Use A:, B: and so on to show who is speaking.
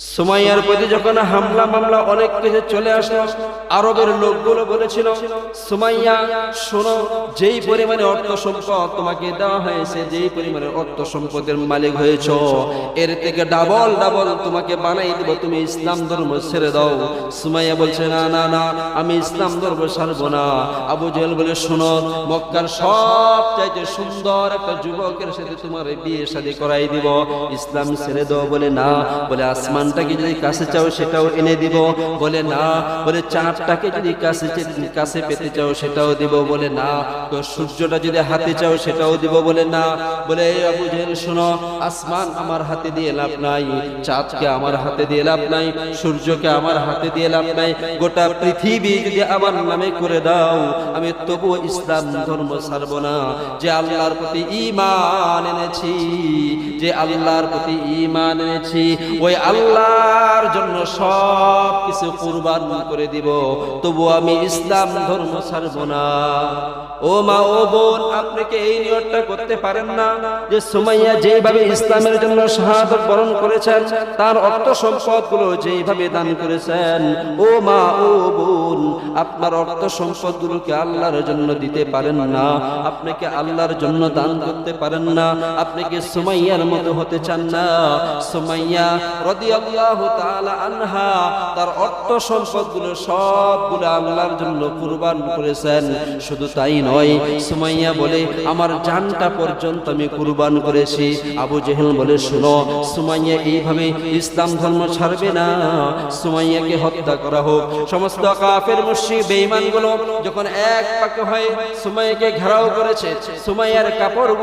A: সুমাইয়ার প্রতি যখন হামলা মামলা অনেক কিছু চলে আসলো, আরবের লোকগুলো বলেছিল, সুমাইয়া শোনো, যেই পরিমাণে অর্থ সম্পদ তোমাকে দেওয়া হয়েছে, যেই পরিমাণে অর্থ সম্পদের মালিক হয়েছো, এর থেকে ডাবল ডাবল তোমাকে বানাই দিব, তুমি ইসলাম ধর্ম ছেড়ে দাও। সুমাইয়া বলছে, না না না, আমি ইসলাম ধর্ম ছাড়বো না। আবু জেহেল বলে, শোনো, মক্কার সবচাইতে সুন্দর একটা যুবকের সাথে তোমার বিয়ে শাদী করাই দিব, ইসলাম ছেড়ে দাও। বলে না। বলে আসমানটাকে যদি কাছে চাও সেটাও এনে দিব। বলে না। বলে চাঁদটাকে যদি কাছে পেতে চাও সেটাও দিব। বলে না। সূর্যটা যদি হাতে চাও সেটাও দিব। বলে না। বলে আবু জেহেল শোনো, আসমান আমার হাতে দিয়ে লাভ নাই, চাঁদকে আমার হাতে দিয়ে লাভ নাই, সূর্যকে আমার হাতে দিয়ে লাভ নাই, গোটা পৃথিবী যদি আমার নামে করে দাও, আমি তবুও ইসলাম ধর্ম ছাড়বো না। যে আল্লাহর প্রতি ঈমান এনেছি, যে আল্লাহর প্রতি ঈমান এনেছি, ওই আল্লাহর জন্য সব কিছু কুরবান করে দিব, তবু আমি ইসলাম ধর্ম ছাড়বো না। ও মা, ও বোন, আপনি কি এই নিয়তটা করতে পারেন না যে সুমাইয়া যেভাবে ইসলামের জন্য শাহাদাত বরণ করেছেন, তার অর্থ সম্পদগুলো যেভাবে দান করেছেন, ও মা, ও বোন, আপনার অর্থ সম্পদগুলোকে আল্লাহর জন্য দিতে পারেন না? আপনি কি আল্লাহর জন্য দান করতে পারেন না? আপনি কি সুমাইয়ার মতো হতে চান না? সুমাইয়া রাদিয়াল্লাহু তাআলা আনহা তার অর্থ সম্পদগুলো সবগুলো আল্লাহর জন্য কুরবান করেছেন। শুধু তাই নয়, সুমাইয়া বলে, আমার জানটা পর্যন্ত আমি কুরবান করেছি। আবু জেহেল বলে, শুনো, সুমাইয়া এইভাবে ইসলাম ধর্ম ছাড়বে না, সুমাইয়াকে হত্যা করা হোক। সমস্ত কাফের মুশরিক বেঈমানগুলো যখন এক পাকে হয়ে সুমাইয়াকে ঘেরাও করেছে, সুমাইয়ার কাপড়